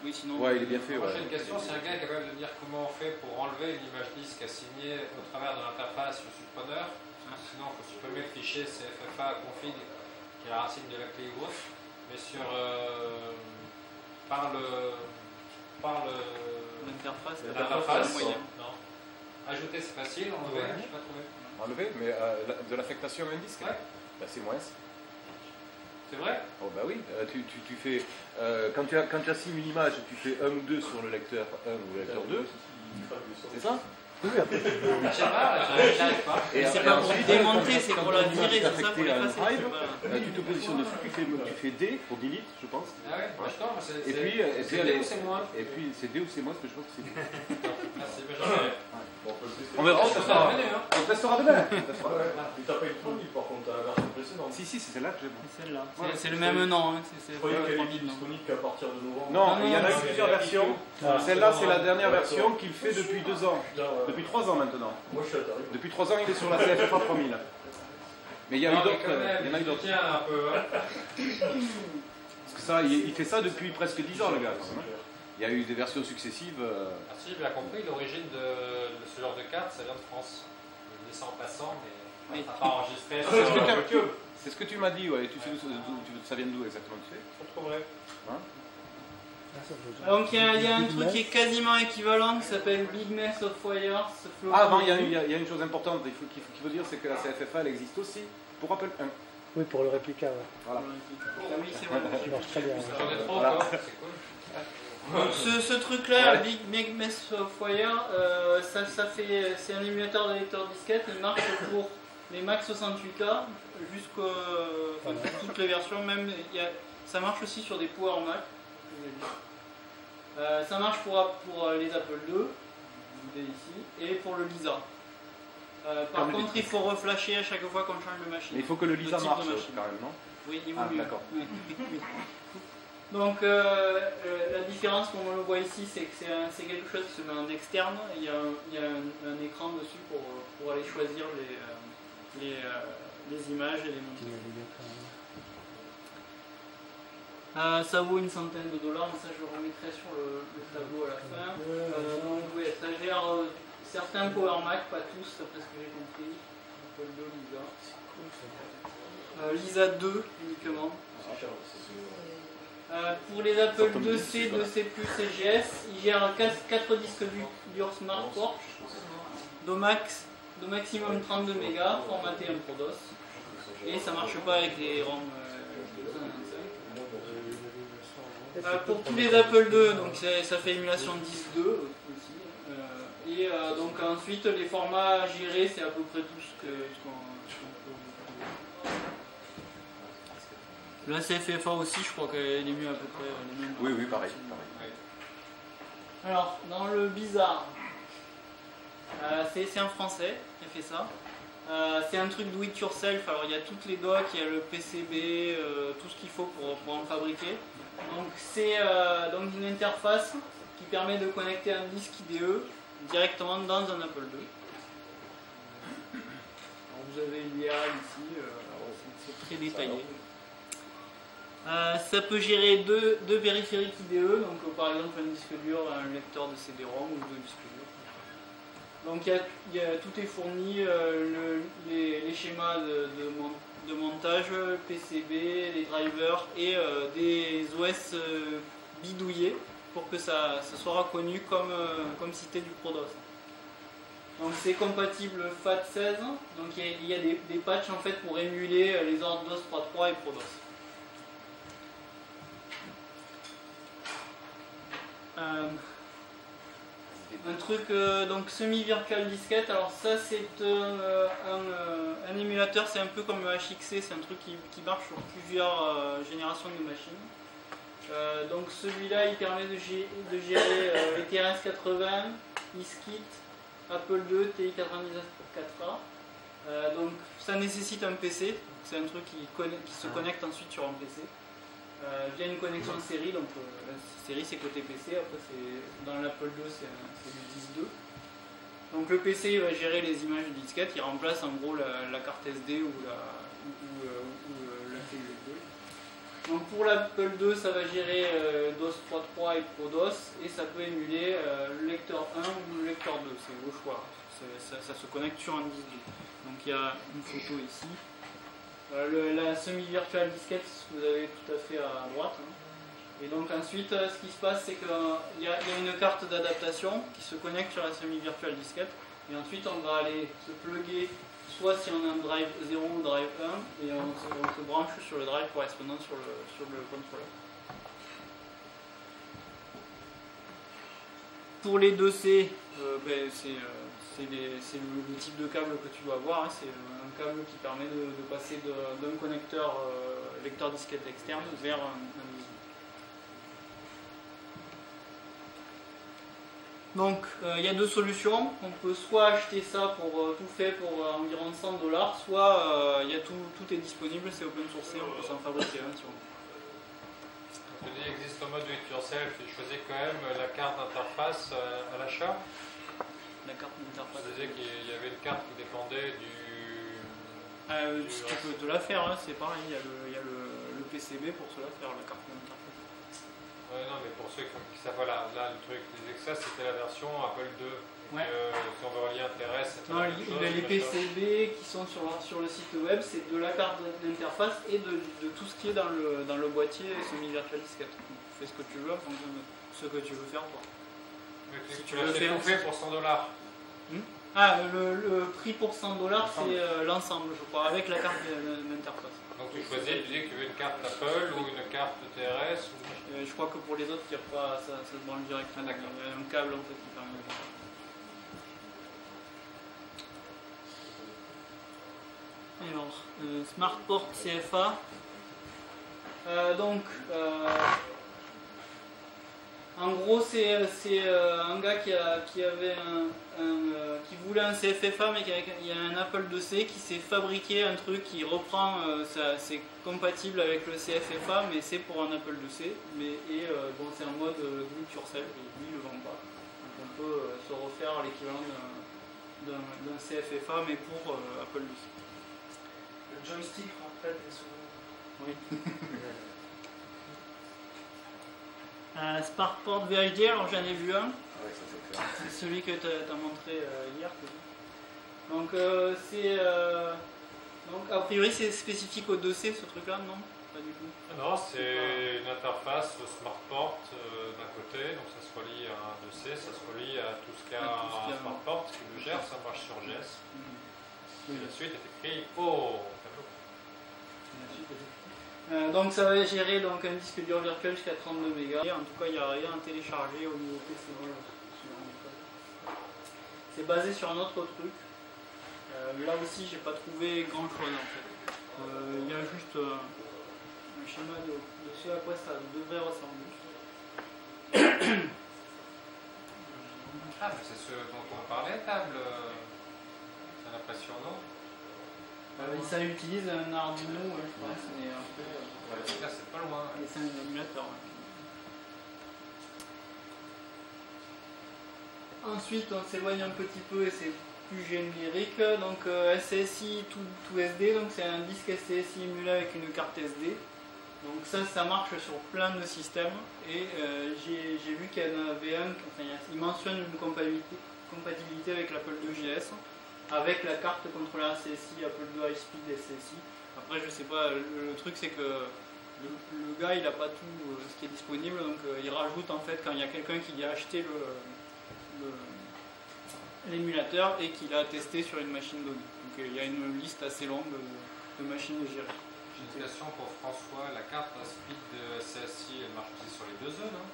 Oui, sinon. Ouais, il est bien fait. La prochaine question, c'est un gars capable de dire comment on fait pour enlever une image disque assignée au travers de l'interface sur suppreneur. Sinon, il faut supprimer le fichier CFFA config qui est la racine de la clé grosse. Mais sur par l'interface. Non. Ajouter, c'est facile. Enlever, je n'ai pas trouvé. Enlever, mais de l'affectation à un disque. Ouais. Bah, c'est moins. C'est vrai? Oh bah oui, tu fais quand tu assignes une image, tu fais 1 ou 2 sur le lecteur 1 ou le lecteur 2. C'est ça? Oui, après. Je sais pas, j'arrive pas. C'est pas pour démonter, c'est pour la virer, c'est ça pour l'effacer. Tu te positionnes dessus, tu fais D pour delete, je pense. Ah ouais, d'accord, c'est D ou c'est moins? Et puis c'est D ou c'est moins, parce que je pense que c'est D. Merci, mais on verra, on testera demain. Tu n'as pas une 3000 par contre, tu as la version précédente. Si, c'est celle-là que j'ai. C'est celle-là. C'est le même nom. Je croyais qu'elle était disponible qu'à partir de novembre. Non, il y en a plusieurs versions. Celle-là, c'est la dernière version qu'il fait depuis 2 ans. Depuis 3 ans maintenant. Moi, je suis à tarif. Depuis 3 ans, il est sur la CFFA 3000. Mais il y a eu d'autres. Tiens un peu. Parce que ça, il fait ça depuis presque 10 ans, le gars. Il y a eu des versions successives. Ah si, j'ai bien compris, l'origine de ce genre de carte, ça vient de France. Je dis ça en passant, mais ça n'a pas enregistré sur YouTube. C'est ce que tu m'as dit, ouais. Tu sais ça vient d'où exactement, tu sais? C'est trop vrai. Hein? Donc il y a un truc qui est quasiment équivalent qui s'appelle Big Mess of Wires. Avant, il y a une chose importante qu'il faut dire, c'est que la CFFA elle existe aussi pour Apple 1. Oui, pour le réplica. Ouais. Voilà. Oui, c'est vrai. Qui marche très bien. Voilà. C'est cool. Donc ce truc-là, Big Mess of Wire, c'est un émulateur de lecteur disquette. Il marche pour les Mac 68K jusqu'à toutes les versions. Même ça marche aussi sur des Power Mac. Ça marche pour les Apple II, ici, et pour le Lisa. Par contre, il faut reflasher à chaque fois qu'on change de machine. Mais il faut que le Lisa marche quand même, non? Oui, il vaut mieux. D'accord. Donc la différence, comme on le voit ici, c'est que c'est quelque chose qui se met en externe. Il y a un écran dessus pour aller choisir les images et les monter. Ça vaut une centaine de dollars, mais ça je le remettrai sur le tableau à la fin. Donc oui, ça gère certains Power Mac, pas tous, d'après ce que j'ai compris. Apple II, Lisa. Lisa 2 uniquement. Pour les Apple IIc, 2C+, et GS, ils gèrent 4 disques durs SmartPort de maximum 32 mégas, formaté en ProDOS. Et ça marche pas avec les ROM 255. Pour tous les Apple II, donc ça fait émulation de disque 2 aussi. Et donc ensuite, les formats à gérer, c'est à peu près tout ce qu'on peut. La CFFA aussi, je crois qu'elle est mieux à peu près. Oui, oui, pareil. Alors, dans le bizarre, c'est un Français qui a fait ça. C'est un truc do it yourself. Alors, il y a toutes les docks, il y a le PCB, tout ce qu'il faut pour en fabriquer. Donc, c'est donc une interface qui permet de connecter un disque IDE directement dans un Apple II. Alors, vous avez l'IA ici, c'est très détaillé. Ça peut gérer deux périphériques IDE, donc par exemple un disque dur, un lecteur de CD-ROM ou deux disques durs. Donc tout est fourni, les schémas de montage, PCB, les drivers et des OS bidouillés pour que ça soit reconnu comme si c'était du ProDOS. Donc c'est compatible FAT16, donc il y a des patchs en fait pour émuler les ordres DOS 3.3 et ProDOS. Un truc donc semi-virtual disquette, alors ça c'est un émulateur, c'est un peu comme le HXC, c'est un truc qui marche sur plusieurs générations de machines. Donc celui-là il permet de gérer les TRS-80, ISKIT, Apple II, TI-99/4A. Donc ça nécessite un PC, c'est un truc qui se connecte ensuite sur un PC. Via une connexion série, donc la série c'est côté PC, après dans l'Apple II c'est du disque 2. Donc le PC il va gérer les images de disquette, il remplace en gros la carte SD ou la clé USB. Donc pour l'Apple II ça va gérer DOS 3.3 et ProDOS et ça peut émuler le lecteur 1 ou le lecteur 2, c'est au choix, ça se connecte sur un disque 2. Donc il y a une photo ici. La semi-virtual disquette, vous avez tout à fait à droite. Et donc ensuite, ce qui se passe, c'est qu'il y a une carte d'adaptation qui se connecte sur la semi-virtual disquette. Et ensuite, on va aller se plugger, soit si on a un drive 0 ou drive 1, et on se branche sur le drive correspondant sur le contrôleur. Pour les 2C, c'est le type de câble que tu dois avoir, hein. C'est un câble qui permet de passer d'un connecteur lecteur disquette externe vers un disque. Donc il y a deux solutions. On peut soit acheter ça pour tout fait pour environ 100 $, soit tout est disponible, c'est open source, on peut s'en fabriquer un si on veut. Tu dis existe le mode do it yourself, tu choisis quand même la carte d'interface à l'achat. La carte d'interface. Tu disais qu'il y avait une carte qui dépendait du si tu peux te la faire, hein, c'est pareil, il y a le PCB pour se la faire, la carte d'interface. Non, mais pour ceux qui savent, voilà, là le truc, les Exas c'était la version Apple II. Ouais. Si on veut relier intéresse, non, les PCB qui sont sur le site web, c'est de la carte d'interface et de tout ce qui est dans le boîtier semi-virtual disquette. Tu fais ce que tu veux en fonction de ce que tu veux faire toi. Mais si tu veux faire tout fait pour 100 $. Le prix pour 100 $, c'est l'ensemble, je crois, avec la carte d'interface. Donc tu choisis, tu dis que tu veux une carte Apple ou une carte TRS ou... Je crois que pour les autres, il n'y a pas, ça se branche directement. Il y a un câble en fait qui permet de faire. Alors, SmartPort CFA. En gros, c'est un gars qui voulait un CFFA, mais il y a un Apple IIc qui s'est fabriqué un truc qui reprend, c'est compatible avec le CFFA, mais c'est pour un Apple IIc. C'est un mode do it yourself, et lui, il ne le vend pas. Donc on peut se refaire l'équivalent d'un CFFA, mais pour Apple IIc. Le joystick rappelle des souvenirs. Oui. SmartPort VHD, alors j'en ai vu un. Ouais, ça c'est clair. C'est celui que tu as montré hier. Donc, donc a priori c'est spécifique au 2C ce truc là, non? pas du tout. Non, c'est une interface SmartPort d'un côté, donc ça se relie à un 2C, ça se relie à tout ce qu'il y a en SmartPort, qui le gère, ça marche sur GS. Et la suite est écrit au tableau. Donc ça va gérer donc, un disque dur virtuel jusqu'à 32 mégas. Et en tout cas, il n'y a rien à télécharger au niveau PC. C'est basé sur un autre truc. Là aussi, j'ai pas trouvé grand chose en fait. Il y a juste un schéma de ce à quoi ça devrait ressembler. Ah, mais c'est ce dont on parlait, table. J'ai l'impression, non? Ça utilise un Arduino, je pense, et après. Là, c'est pas loin. Et c'est un émulateur. Ensuite, on s'éloigne un petit peu et c'est plus générique. Donc SSI tout SD, donc c'est un disque SSI émulé avec une carte SD. Donc ça marche sur plein de systèmes. Et j'ai vu qu'il y en avait un, enfin, il mentionne une compatibilité avec l'Apple II GS, avec la carte contrôleur SSI, Apple II High Speed SSI. Après, je sais pas, le truc c'est que le gars il n'a pas tout ce qui est disponible, donc il rajoute en fait quand il y a quelqu'un qui a acheté l'émulateur et qu'il a testé sur une machine donnée. Donc il y a une liste assez longue de machines à gérer. J'ai une question pour François, la carte à speed de SSI, elle marche aussi sur les 2E, non?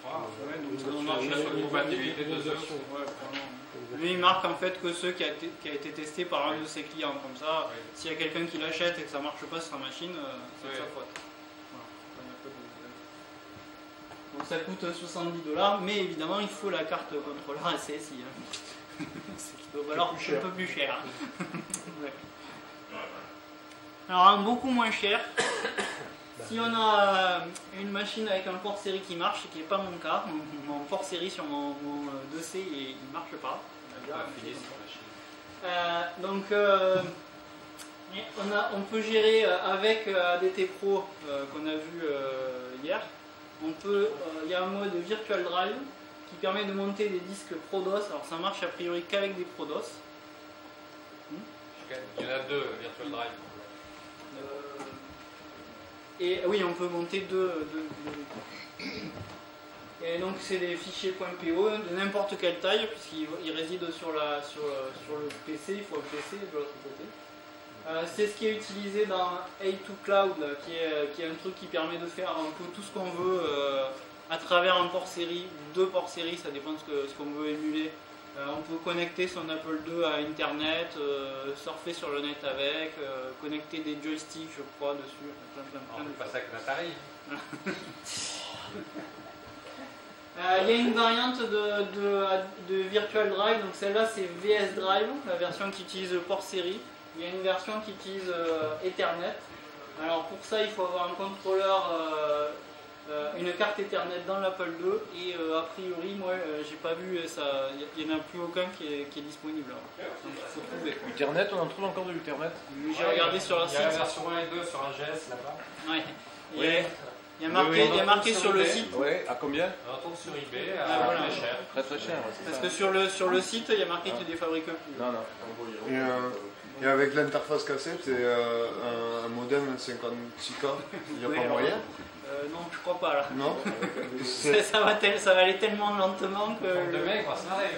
Donc on marche sur la compatibilité 2E. Lui il marque en fait que ceux qui a été testé par un de ses clients, comme ça, s'il y a quelqu'un qui l'achète et que ça marche pas sur sa machine, c'est de sa faute. Donc ça coûte 70$, mais évidemment il faut la carte contrôleur SSI. Ce qui doit valoir un peu plus cher. Ouais. Alors un beaucoup moins cher, si on a une machine avec un port série qui marche, ce qui n'est pas mon cas, mon port série sur mon 2C il ne marche pas. Donc on peut gérer avec ADT Pro qu'on a vu hier. Il y a un mode Virtual Drive qui permet de monter des disques ProDOS. Alors ça marche a priori qu'avec des ProDOS. Il y en a deux, Virtual Drive. Et oui, on peut monter deux. Et donc c'est des fichiers .po de n'importe quelle taille, puisqu'ils résident sur le PC, il faut un PC de l'autre côté. C'est ce qui est utilisé dans A2Cloud, qui est un truc qui permet de faire un peu tout ce qu'on veut à travers un port série, ou deux ports série, ça dépend de ce qu'on veut émuler. On peut connecter son Apple II à Internet, surfer sur le net avec, connecter des joysticks, je crois, dessus. On fait pas ça avec l'Atari. Il y a une variante de Virtual Drive, donc celle-là c'est VS Drive, la version qui utilise le port série. Il y a une version qui utilise Ethernet. Alors pour ça il faut avoir un contrôleur, une carte Ethernet dans l'Apple II et a priori moi j'ai pas vu ça, il n'y en a plus aucun qui est disponible. Donc il faut trouver. Ethernet, on en trouve encore de l'Ethernet? J'ai regardé sur leur site. Il y a la version 1 et 2 sur un GS là-bas. Ouais. Oui. Il y a marqué sur le site. Ouais, à combien? On trouve sur eBay, voilà. très cher. Très très cher. Parce que sur le site il y a marqué qu'ils ne défabriquent plus. Non, non. Et avec l'interface cassette et un modem 56K, il n'y a pas moyen? Non, je crois pas là. Non. Ça va aller tellement lentement que. De mec, on va s'arrêter.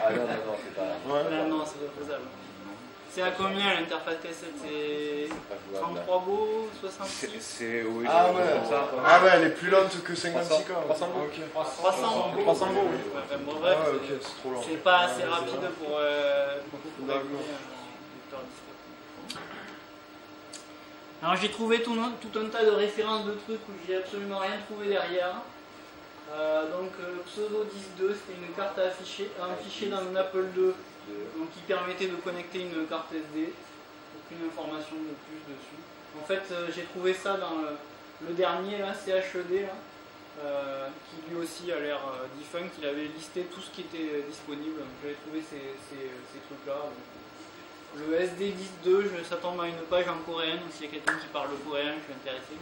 Ah non, c'est pas. Ouais. Non, c'est pas faisable. C'est à combien l'interface cassette? C'est 33 beaux, 66? C'est oui. Ah ouais. Ah ouais, elle est plus lente que 56K. 300 beaux. Ok. 300 beaux. 300 beaux, oui. Bref, Ah ouais, ok, c'est trop lent. c'est pas assez rapide pour D'accord. lecteur disque. Alors j'ai trouvé tout un tas de références de trucs où j'ai absolument rien trouvé derrière. Donc Pseudo Disk 2, c'était une carte à afficher, un fichier dans un Apple II, donc qui permettait de connecter une carte SD. Aucune information de plus dessus. En fait, j'ai trouvé ça dans le dernier, là, CHED, là, qui lui aussi a l'air defunct. Il avait listé tout ce qui était disponible. J'avais trouvé ces trucs-là. Le SD10.2, ça tombe à une page en coréen, donc s'il y a quelqu'un qui parle coréen, je suis intéressé.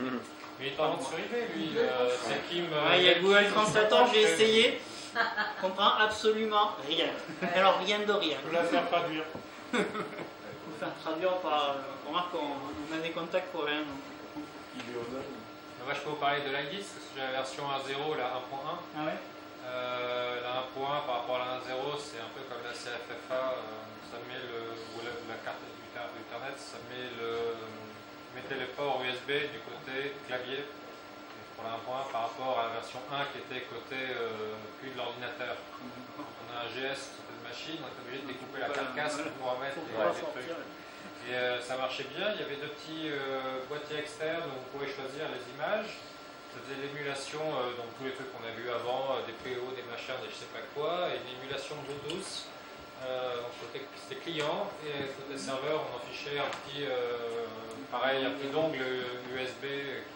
Mais il t'en vend sur eBay, lui. C'est Kim. Il y a Google Translator, j'ai essayé. Je comprends absolument rien. Alors rien de rien. Je vais la faire traduire. Il faut faire traduire par. Remarque qu'on a des contacts coréens. Moi, je peux vous parler de l'IDIS, parce que j'ai la version 1.0, la 1.1. Ah ouais. La 1.1 par rapport à la 1.0, c'est un peu comme la CFFA. Ça met ou la carte Ethernet, ça mettait les ports USB du côté clavier pour la 1.1 par rapport à la version 1 qui était côté cul de l'ordinateur. On a un GS sur cette machine, on est obligé de découper la carcasse pour remettre les trucs. Et ça marchait bien, il y avait deux petits boîtiers externes où vous pouvez choisir les images. Ça faisait l'émulation, donc tous les trucs qu'on a vus avant, des PO, des machins, des je sais pas quoi, et une émulation Bluetooth. C'était client, et côté serveur, on en fichait un petit, pareil, un petit dongle USB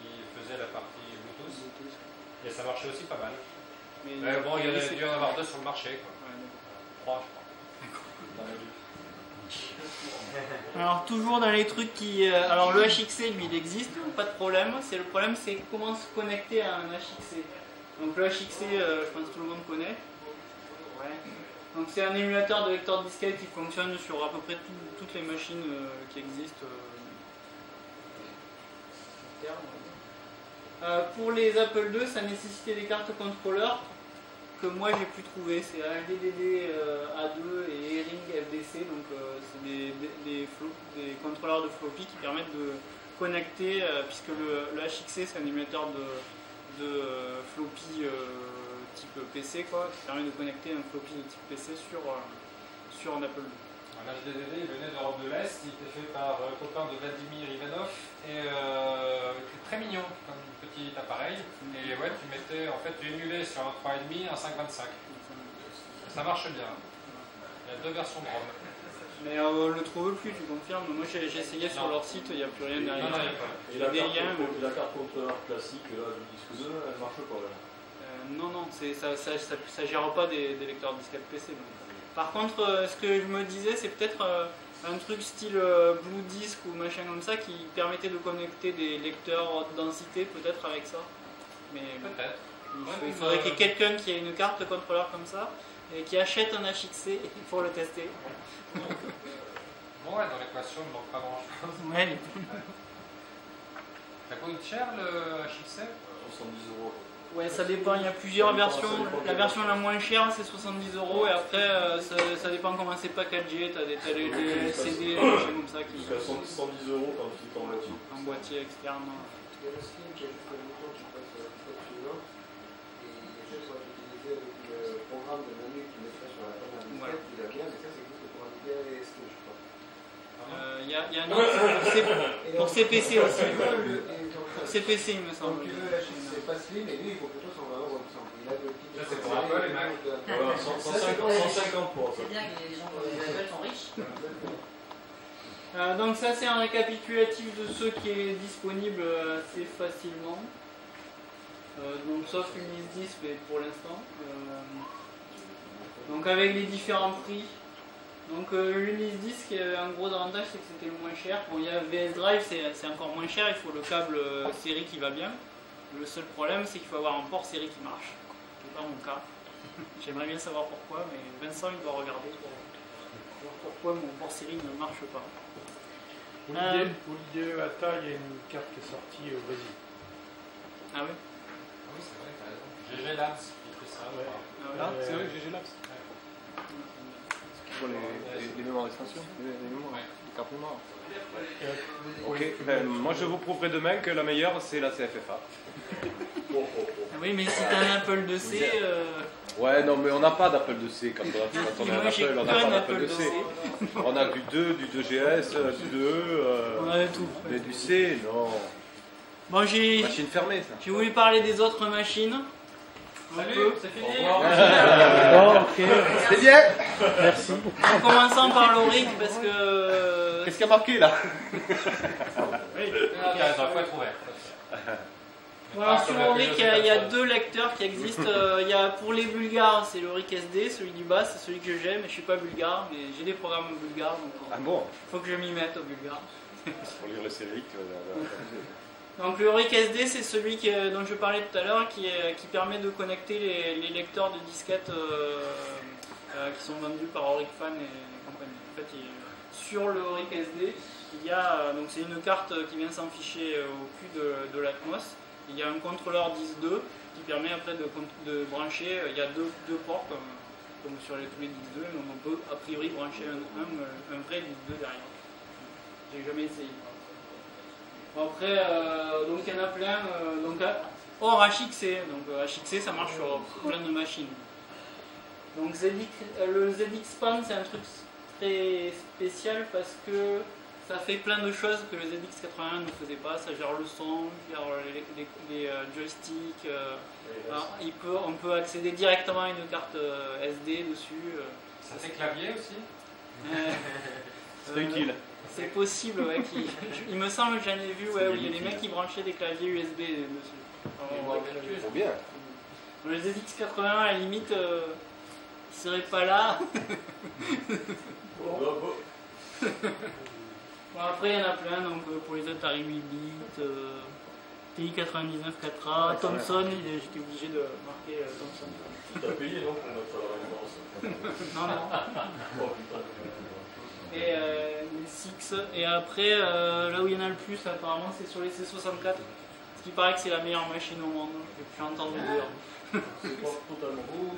qui faisait la partie Bluetooth. Et ça marchait aussi pas mal. Mais bon, il y a dû en avoir deux sur le marché, quoi. Trois, je crois. Alors toujours dans les trucs qui... alors le HXC, lui, il existe, pas de problème. Le problème, c'est comment se connecter à un HXC. Donc le HXC, je pense que tout le monde connaît. Ouais. Donc c'est un émulateur de lecteur disquette qui fonctionne sur à peu près toutes les machines qui existent. Pour les Apple II, ça nécessitait des cartes contrôleurs que moi j'ai pu trouver. C'est LDDD A2 et E-Ring FDC, donc c'est des contrôleurs de floppy qui permettent de connecter, puisque le HXC c'est un émulateur de floppy type PC, quoi, qui permet de connecter un floppy de type PC sur un Apple II. L'HDDD venait d'Europe de l'Est, il était fait par un copain de Vladimir Ivanov et il était très mignon comme petit appareil. Et ouais, tu émulais sur un 3,5, un 5,25. Ça marche bien. Il y a deux versions de ROM. Mais on le trouve plus, tu confirmes? Moi j'ai essayé sur leur site, il n'y a plus rien derrière. Non, il n'y a pas. Et la carte contrôleur classique là, du disque 2, elle marche pas là. Non, ça gère pas des lecteurs disquettes PC. Donc. Par contre, ce que je me disais, c'est peut-être un truc style Blue Disk ou machin comme ça qui permettait de connecter des lecteurs haute densité, peut-être avec ça. Mais peut-être. Il faudrait qu'il y ait quelqu'un qui ait une carte contrôleur comme ça et qui achète un HXC pour le tester. Bon, ouais, dans l'équation, il ne manque pas grand-chose. Ouais. Ça coûte cher le HXC? 70 €. Ouais, ça dépend, il y a plusieurs versions. La version la moins chère, c'est 70 € et après, ça dépend comment c'est packagé. T'as des CD, des choses comme ça qui. Jusqu'à 110 € quand tu es en boîtier. En boîtier externe. Il y a le skin qui a juste un bouton qui passe à la disquette suivante et les choses sont utilisées avec le programme de menu qui mettrait sur la première disquette, il a bien, mais ça c'est juste pour un IDEA et ST, je crois. Il y a un autre pour CPC aussi. Pour CPC, il me semble. Donc tu veux c'est pas slim et lui il faut plutôt 120 €, il me semble. Il a le petit. Ça c'est pour Apple et Mac. Voilà, 150 pour ça. C'est bien que les gens qui les Apple sont riches. Donc ça c'est un récapitulatif de ce qui est disponible assez facilement. Donc sauf Unis 10 mais pour l'instant. Donc avec les différents prix. Donc l'Unis 10 qui a un gros avantage c'est que c'était le moins cher. Bon il y a VS Drive c'est encore moins cher, il faut le câble série qui va bien. Le seul problème c'est qu'il faut avoir un port série qui marche. C'est pas mon cas. J'aimerais bien savoir pourquoi mais Vincent il doit regarder pour voir pourquoi mon port série ne marche pas. Olivier Atta, il y a une carte qui est sortie au Brésil. Ah oui? Ah oui, c'est vrai, t'as raison. GG Labs qui fait ça. Ouais. Ah C'est vrai, GG Labs. Pour les mémoires d'expansion, les cartes mémoire. Ok, ben, moi je vous prouverai demain que la meilleure c'est la CFFA. Oui, mais si t'as un Apple IIc. Ouais, non, mais on n'a pas d'Apple IIc quand on a un Apple, on n'a pas d'Apple IIc. On a du 2, du 2GS, du 2E, on a tout. mais du C, non. Bon, j'ai Machine fermée, ça. voulu parler des autres machines. Salut, c'est fini. Ok. C'est bien. Merci. En commençant par l'Auric parce que. Qu'est-ce qu'il y a marqué là? Oui, il faut être ouvert. Voilà, sur Auric, il y a deux lecteurs qui existent. Il y a pour les bulgares, c'est l'Auric SD, celui du bas, c'est celui que j'aime. Je suis pas bulgare, mais j'ai des programmes en bulgare, donc Ah bon? faut que je m'y mette au bulgare. Pour lire le série, Donc le Auric SD, c'est celui dont je parlais tout à l'heure, qui permet de connecter les lecteurs de disquettes qui sont vendus par Auric Fan et compagnie. En fait, sur le Auric SD, il y a donc c'est une carte qui vient s'afficher au cul de l'Atmos. Il y a un contrôleur 10.2 qui permet après de brancher. Il y a deux ports comme sur tous les 10.2, donc on peut a priori brancher un vrai 10.2 derrière. J'ai jamais essayé. Après, donc il y en a plein. Hors HXC, donc HXC ça marche sur plein de machines. Donc le ZX-Pan c'est un truc très spécial parce que ça fait plein de choses que le ZX81 ne faisait pas. Ça gère le son, gère les joysticks. On peut accéder directement à une carte SD dessus. Ça fait clavier aussi? C'est utile. C'est possible, ouais. Il me semble que j'en ai vu où il y a des mecs qui branchaient des claviers USB dessus. Trop bien. Le ZX81 à la limite, il serait pas là. Bon, après il y en a plein, donc pour les Atari 8 bits, TI-99 4A, Thomson, j'étais obligé de marquer Thomson. Tu t'as payé non pour mettre la référence? Non, non. Oh putain. Et les Six, et après là où il y en a le plus apparemment c'est sur les C64, ce qui paraît que c'est la meilleure machine au monde, j'ai entendu dire. C'est pas totalement beau.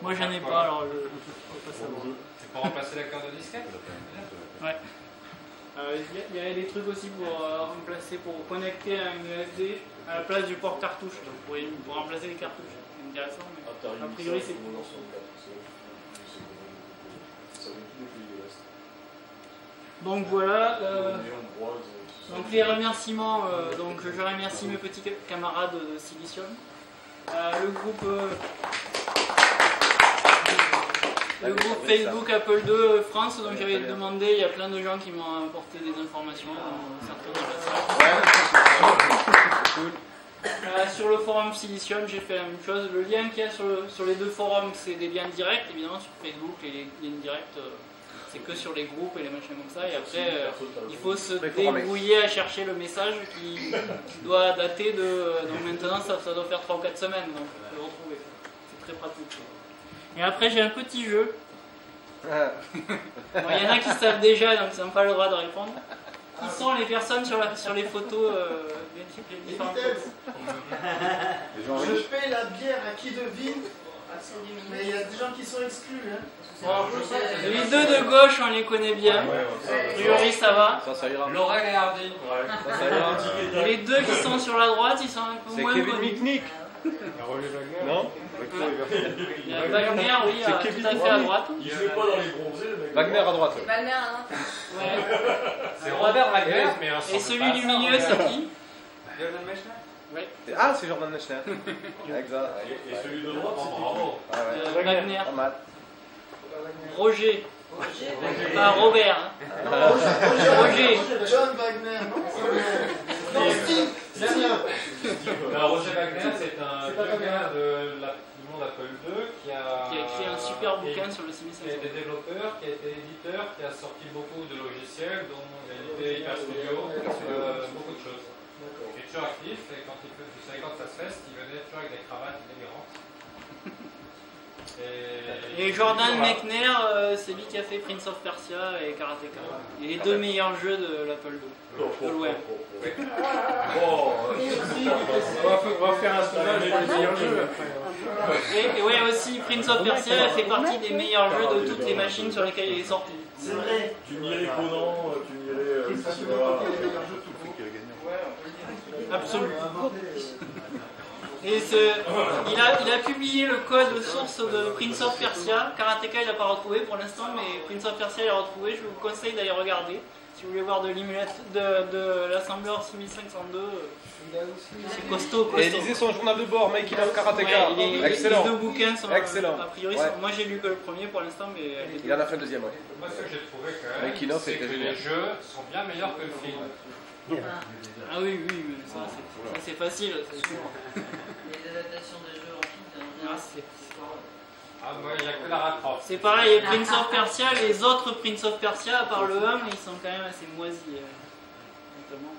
Moi j'en ai pas, alors je peux pas savoir. C'est pour remplacer la carte de disquette? Ouais. Il y avait des trucs aussi pour remplacer, pour connecter à une USB à la place du port cartouche, donc pour remplacer les cartouches. C'est intéressant, mais a priori c'est pour donc voilà. Donc les remerciements, donc je remercie mes petits camarades de Silicium. Le groupe Facebook Apple II France, dont j'avais demandé, il y a plein de gens qui m'ont apporté des informations, certains sur le forum Silicium, j'ai fait la même chose. Le lien qu'il y a sur les deux forums, c'est des liens directs, évidemment sur Facebook, les liens directs, c'est que sur les groupes et les machins comme ça. Et après, il faut se débrouiller à chercher le message qui doit dater de... Donc maintenant, ça doit faire 3 ou 4 semaines, donc il faut le retrouver. C'est très pratique. Et après, j'ai un petit jeu. Bon, il y en a qui savent déjà, donc ils n'ont pas le droit de répondre. Qui sont les personnes sur les photos, les différentes photos? Je paie la bière à qui devine, mais il y a des gens qui sont exclus. Hein. Bon, les deux de gauche, on les connaît bien. A priori, ça va. Ça ira. Laurel et Hardy. Ça ira. Les deux qui sont sur la droite, ils sont un peu moins Kevin connus. Mitnick. Non? Il y a Wagner, oui, tout à fait à droite. Il fait pas dans les bronzés, le mec. Wagner à droite. Wagner, hein. Ouais. C'est Robert Wagner, mais un Et celui du milieu, c'est qui? Jordan Mechner. Ouais. Ah, c'est Jordan Mechner. Exact. Et celui de droite, c'est Bravo. Ah ouais. Wagner. Pas mal. Roger. Pas Robert. Hein. Roger. John Wagner, non Steve. Roger Wagner, c'est un vieux gars du monde Apple II qui a écrit un super bouquin sur le qui a 6500. été développeur, qui a été éditeur, qui a sorti beaucoup de logiciels, dont Réalité Hyper Studio, beaucoup de choses. Il est toujours actif et quand il fait du Cyclops Fest, il venait toujours avec des cravates délirantes. Et Jordan Mechner, c'est lui qui a fait Prince of Persia et Karateka. Et les deux meilleurs jeux de l'Apple II. De loin. On va faire un sondage pour les meilleurs jeux. Et ouais, aussi Prince of Persia fait partie des meilleurs jeux de toutes les machines sur lesquelles il est sorti. C'est vrai. Tu nierais Conan, tu nierais. Absolument. Et il a publié le code source de Prince of Persia. Karateka il n'a pas retrouvé pour l'instant, mais Prince of Persia il a retrouvé. Je vous conseille d'aller regarder. Si vous voulez voir de l'assembleur 6502, c'est costaud. Et lisez son journal de bord, Making of Karateka. Excellent. Les deux bouquins sont excellent. A priori, moi j'ai lu que le premier pour l'instant, mais il en a fait le deuxième. Ouais. Moi, ce que j'ai trouvé quand même, Making of, c'est que c'était les génial. jeux sont bien meilleurs que le film. Ah oui, oui, mais ça c'est facile. Les adaptations des jeux rapides, en général, c'est pas. Ah, moi, il n'y a que la rattrape. C'est pareil, Prince of Persia, les autres Prince of Persia, à part le 1, ils sont quand même assez moisis. Notamment.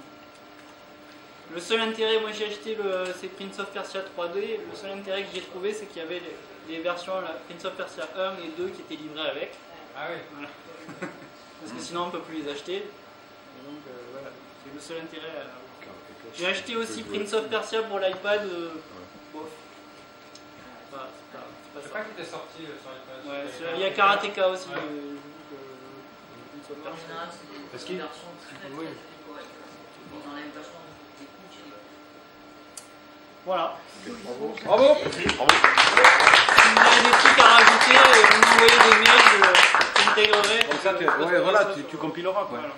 Le seul intérêt, moi j'ai acheté c'est Prince of Persia 3D, le seul intérêt que j'ai trouvé, c'est qu'il y avait les versions Prince of Persia 1 et 2 qui étaient livrées avec. Ah oui. Voilà. Parce que sinon on ne peut plus les acheter. Et donc voilà, c'est le seul intérêt. J'ai acheté aussi Prince of Persia pour l'iPad. Bof. Je sais pas qui était sorti sur l'iPad. Ouais, il y a Karateka aussi. En général, c'est des versions très correctes. On enlève vachement des couches. Voilà. Bravo. Si vous avez des trucs à rajouter, vous m'envoyez des mails, je m'intégrerai. Comme ça, ouais, voilà, tu compileras quoi. Voilà.